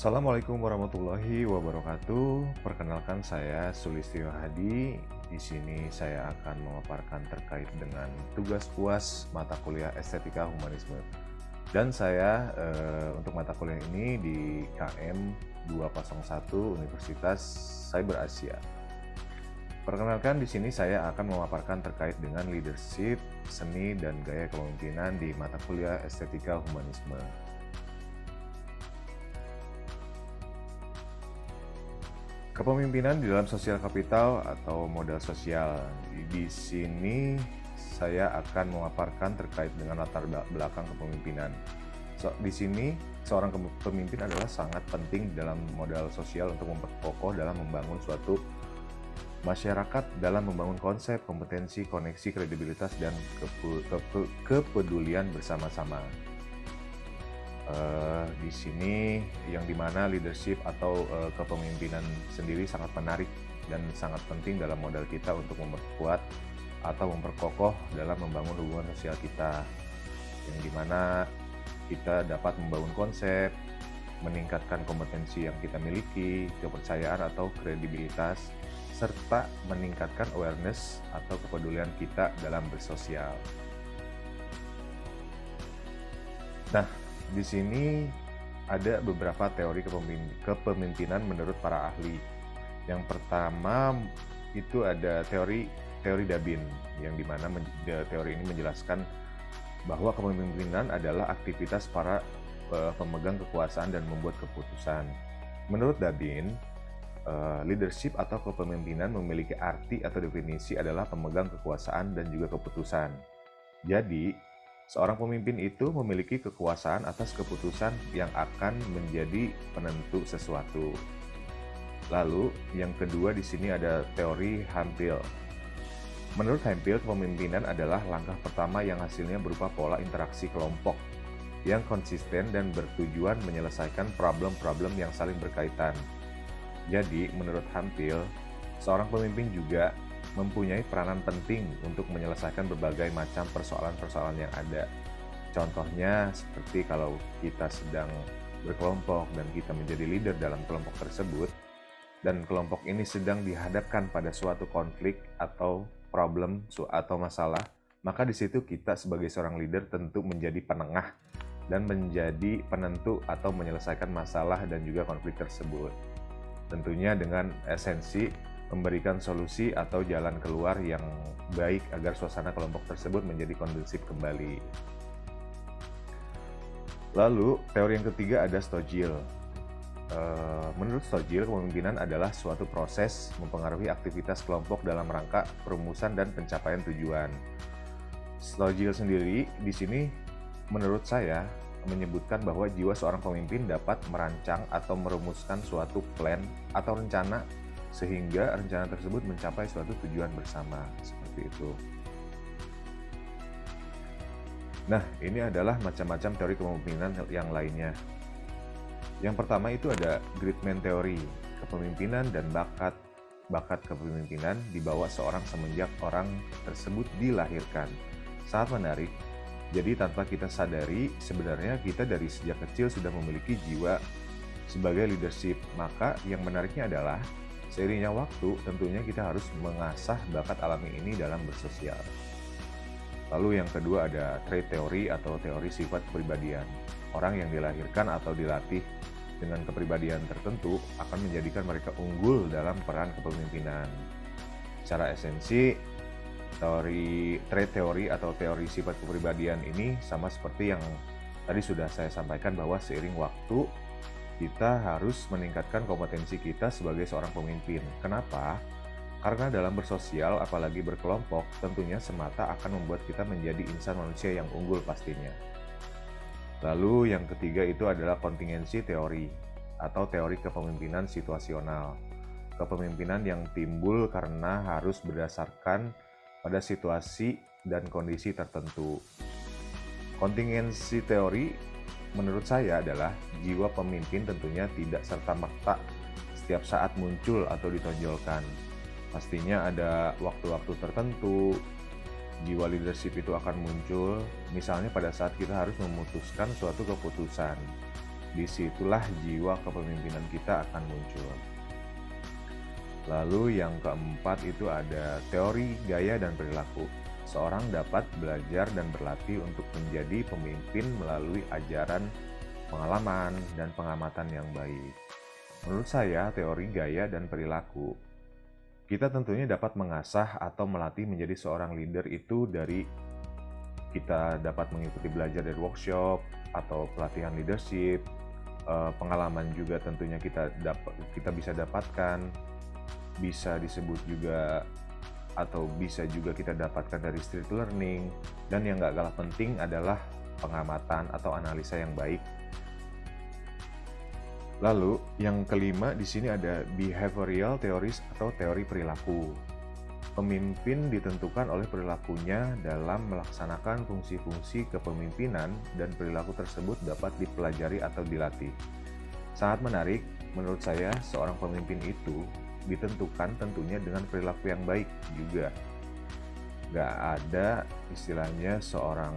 Assalamualaikum warahmatullahi wabarakatuh. Perkenalkan, saya Sulistyo Hadi. Di sini saya akan memaparkan terkait dengan tugas UAS mata kuliah Estetika Humanisme. Dan saya untuk mata kuliah ini di KM 201 Universitas Cyber Asia. Perkenalkan, di sini saya akan memaparkan terkait dengan leadership, seni, dan gaya kepemimpinan di mata kuliah Estetika Humanisme. Kepemimpinan di dalam sosial kapital atau modal sosial. Di sini saya akan memaparkan terkait dengan latar belakang kepemimpinan. Di sini seorang pemimpin adalah sangat penting dalam modal sosial untuk memperkokoh dalam membangun suatu masyarakat, dalam membangun konsep, kompetensi, koneksi, kredibilitas, dan kepedulian bersama-sama. Di sini yang dimana leadership atau kepemimpinan sendiri sangat menarik dan sangat penting dalam modal kita untuk memperkuat atau memperkokoh dalam membangun hubungan sosial kita, yang dimana kita dapat membangun konsep, meningkatkan kompetensi yang kita miliki, kepercayaan atau kredibilitas, serta meningkatkan awareness atau kepedulian kita dalam bersosial. Nah, di sini ada beberapa teori kepemimpinan menurut para ahli. Yang pertama itu ada teori Dabin, yang dimana teori ini menjelaskan bahwa kepemimpinan adalah aktivitas para pemegang kekuasaan dan membuat keputusan. Menurut Dabin, leadership atau kepemimpinan memiliki arti atau definisi adalah pemegang kekuasaan dan juga keputusan. Jadi, seorang pemimpin itu memiliki kekuasaan atas keputusan yang akan menjadi penentu sesuatu. Lalu, yang kedua di sini ada teori Hampil. Menurut Hampil, kepemimpinan adalah langkah pertama yang hasilnya berupa pola interaksi kelompok yang konsisten dan bertujuan menyelesaikan problem-problem yang saling berkaitan. Jadi, menurut Hampil, seorang pemimpin juga mempunyai peranan penting untuk menyelesaikan berbagai macam persoalan-persoalan yang ada. Contohnya seperti kalau kita sedang berkelompok dan kita menjadi leader dalam kelompok tersebut, dan kelompok ini sedang dihadapkan pada suatu konflik atau problem atau masalah, maka di situ kita sebagai seorang leader tentu menjadi penengah dan menjadi penentu atau menyelesaikan masalah dan juga konflik tersebut. Tentunya dengan esensi memberikan solusi atau jalan keluar yang baik agar suasana kelompok tersebut menjadi kondusif kembali. Lalu, teori yang ketiga ada Stougil. Menurut Stougil, kepemimpinan adalah suatu proses mempengaruhi aktivitas kelompok dalam rangka perumusan dan pencapaian tujuan. Stougil sendiri di sini menurut saya menyebutkan bahwa jiwa seorang pemimpin dapat merancang atau merumuskan suatu plan atau rencana sehingga rencana tersebut mencapai suatu tujuan bersama, seperti itu. Nah, ini adalah macam-macam teori kepemimpinan yang lainnya. Yang pertama itu ada Gridman Theory, kepemimpinan dan bakat kepemimpinan dibawa seorang semenjak orang tersebut dilahirkan. Sangat menarik. Jadi tanpa kita sadari, sebenarnya kita dari sejak kecil sudah memiliki jiwa sebagai leadership. Maka yang menariknya adalah seiringnya waktu, tentunya kita harus mengasah bakat alami ini dalam bersosial. Lalu yang kedua ada trait theory atau teori sifat kepribadian. Orang yang dilahirkan atau dilatih dengan kepribadian tertentu akan menjadikan mereka unggul dalam peran kepemimpinan. Secara esensi, trait theory atau teori sifat kepribadian ini sama seperti yang tadi sudah saya sampaikan, bahwa seiring waktu kita harus meningkatkan kompetensi kita sebagai seorang pemimpin. Kenapa? Karena dalam bersosial, apalagi berkelompok, tentunya semata akan membuat kita menjadi insan manusia yang unggul pastinya. Lalu yang ketiga itu adalah kontingensi teori atau teori kepemimpinan situasional. Kepemimpinan yang timbul karena harus berdasarkan pada situasi dan kondisi tertentu. Kontingensi teori menurut saya adalah jiwa pemimpin tentunya tidak serta-merta setiap saat muncul atau ditonjolkan. Pastinya ada waktu-waktu tertentu jiwa leadership itu akan muncul, misalnya pada saat kita harus memutuskan suatu keputusan. disitulah jiwa kepemimpinan kita akan muncul. Lalu yang keempat itu ada teori gaya dan perilaku. Seorang dapat belajar dan berlatih untuk menjadi pemimpin melalui ajaran, pengalaman, dan pengamatan yang baik. Menurut saya, teori gaya dan perilaku, kita tentunya dapat mengasah atau melatih menjadi seorang leader itu dari kita dapat mengikuti belajar dari workshop atau pelatihan leadership, pengalaman juga tentunya kita bisa dapatkan, bisa disebut juga atau bisa juga kita dapatkan dari street learning, dan yang gak kalah penting adalah pengamatan atau analisa yang baik. Lalu yang kelima di sini ada behavioral theories atau teori perilaku. Pemimpin ditentukan oleh perilakunya dalam melaksanakan fungsi-fungsi kepemimpinan, dan perilaku tersebut dapat dipelajari atau dilatih. Sangat menarik, menurut saya seorang pemimpin itu ditentukan tentunya dengan perilaku yang baik juga. Gak ada istilahnya seorang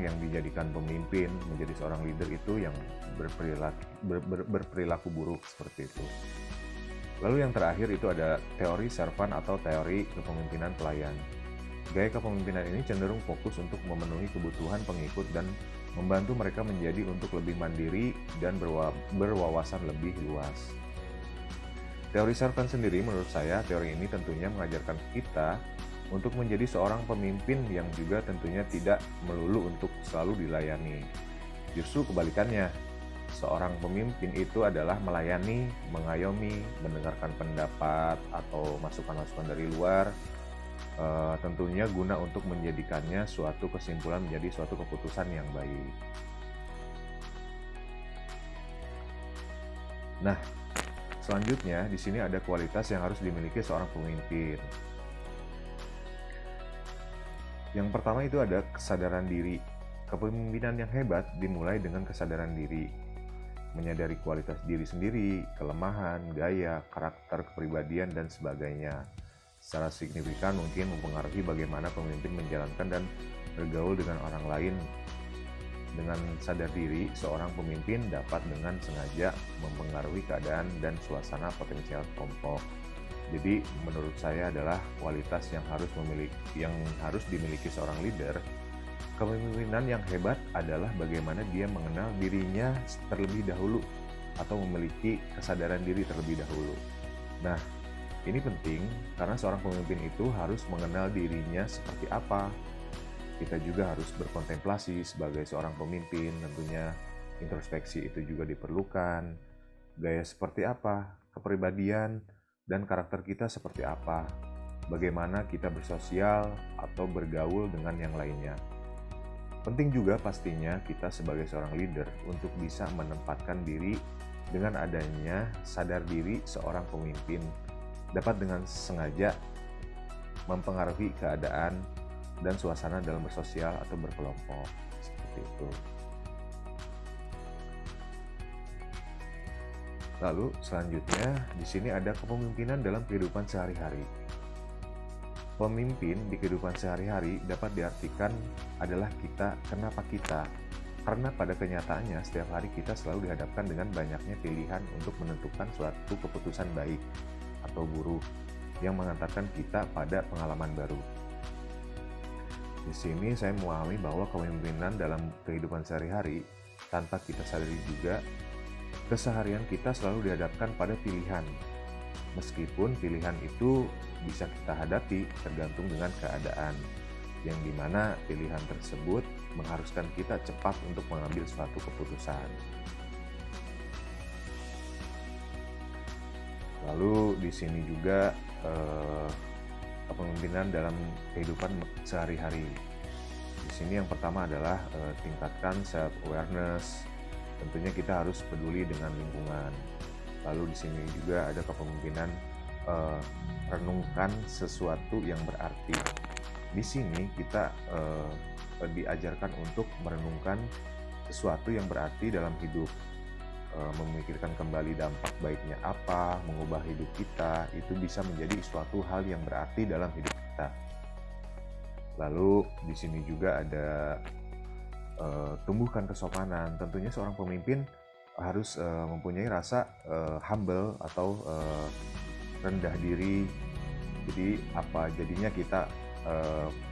yang dijadikan pemimpin, menjadi seorang leader itu yang berperilaku buruk seperti itu. Lalu yang terakhir itu ada teori servant atau teori kepemimpinan pelayan. Gaya kepemimpinan ini cenderung fokus untuk memenuhi kebutuhan pengikut dan membantu mereka menjadi untuk lebih mandiri dan berwawasan lebih luas. Teori servant sendiri menurut saya, teori ini tentunya mengajarkan kita untuk menjadi seorang pemimpin yang juga tentunya tidak melulu untuk selalu dilayani. Justru kebalikannya, seorang pemimpin itu adalah melayani, mengayomi, mendengarkan pendapat atau masukan-masukan dari luar, tentunya guna untuk menjadikannya suatu kesimpulan menjadi suatu keputusan yang baik. Nah, selanjutnya di sini ada kualitas yang harus dimiliki seorang pemimpin. Yang pertama itu ada kesadaran diri. Kepemimpinan yang hebat dimulai dengan kesadaran diri. Menyadari kualitas diri sendiri, kelemahan, gaya, karakter, kepribadian, dan sebagainya. Secara signifikan mungkin mempengaruhi bagaimana pemimpin menjalankan dan bergaul dengan orang lain. Dengan sadar diri, seorang pemimpin dapat dengan sengaja mempengaruhi keadaan dan suasana potensial kelompok. Jadi menurut saya adalah kualitas yang harus dimiliki seorang leader. Kepemimpinan yang hebat adalah bagaimana dia mengenal dirinya terlebih dahulu atau memiliki kesadaran diri terlebih dahulu. Nah, ini penting karena seorang pemimpin itu harus mengenal dirinya seperti apa. Kita juga harus berkontemplasi sebagai seorang pemimpin, tentunya introspeksi itu juga diperlukan. Gaya seperti apa, kepribadian, dan karakter kita seperti apa. Bagaimana kita bersosial atau bergaul dengan yang lainnya. Penting juga pastinya kita sebagai seorang leader untuk bisa menempatkan diri dengan adanya sadar diri seorang pemimpin dapat dengan sengaja mempengaruhi keadaan dan suasana dalam bersosial atau berkelompok seperti itu. Lalu selanjutnya di sini ada kepemimpinan dalam kehidupan sehari-hari. Pemimpin di kehidupan sehari-hari dapat diartikan adalah kita, kenapa kita? Karena pada kenyataannya setiap hari kita selalu dihadapkan dengan banyaknya pilihan untuk menentukan suatu keputusan baik atau buruk yang mengantarkan kita pada pengalaman baru. Di sini saya memahami bahwa kepemimpinan dalam kehidupan sehari-hari tanpa kita sadari juga, keseharian kita selalu dihadapkan pada pilihan. Meskipun pilihan itu bisa kita hadapi tergantung dengan keadaan, yang dimana pilihan tersebut mengharuskan kita cepat untuk mengambil suatu keputusan. Lalu di sini juga kepemimpinan dalam kehidupan sehari-hari. Di sini yang pertama adalah tingkatkan self awareness. Tentunya kita harus peduli dengan lingkungan. Lalu di sini juga ada kepemimpinan renungkan sesuatu yang berarti. Di sini kita diajarkan untuk merenungkan sesuatu yang berarti dalam hidup. Memikirkan kembali dampak baiknya apa, mengubah hidup kita, itu bisa menjadi suatu hal yang berarti dalam hidup kita. Lalu di sini juga ada tumbuhkan kesopanan. Tentunya seorang pemimpin harus mempunyai rasa humble atau rendah diri. Jadi jadinya kita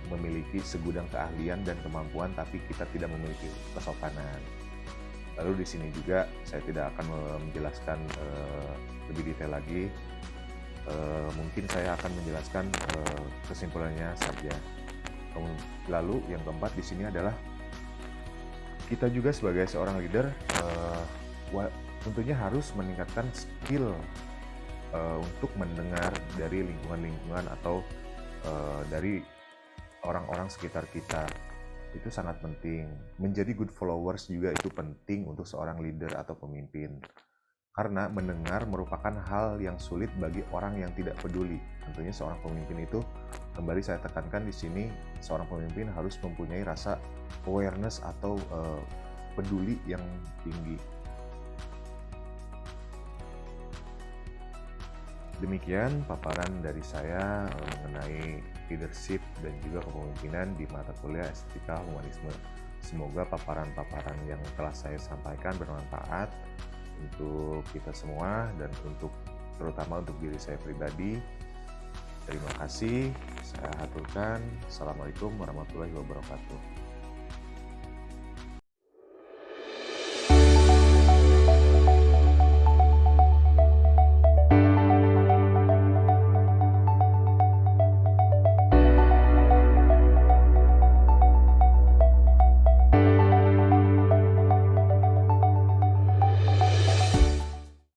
memiliki segudang keahlian dan kemampuan, tapi kita tidak memiliki kesopanan. Lalu di sini juga saya tidak akan menjelaskan lebih detail lagi. Mungkin saya akan menjelaskan kesimpulannya saja. Lalu yang keempat di sini adalah kita juga sebagai seorang leader tentunya harus meningkatkan skill untuk mendengar dari lingkungan-lingkungan atau dari orang-orang sekitar kita. Itu sangat penting. Menjadi good followers juga itu penting untuk seorang leader atau pemimpin. Karena mendengar merupakan hal yang sulit bagi orang yang tidak peduli. Tentunya seorang pemimpin itu, kembali saya tekankan di sini, seorang pemimpin harus mempunyai rasa awareness atau peduli yang tinggi. Demikian paparan dari saya mengenai leadership dan juga kepemimpinan di mata kuliah Estetika Humanisme. Semoga paparan-paparan yang telah saya sampaikan bermanfaat untuk kita semua dan terutama untuk diri saya pribadi. Terima kasih, saya haturkan. Assalamualaikum warahmatullahi wabarakatuh.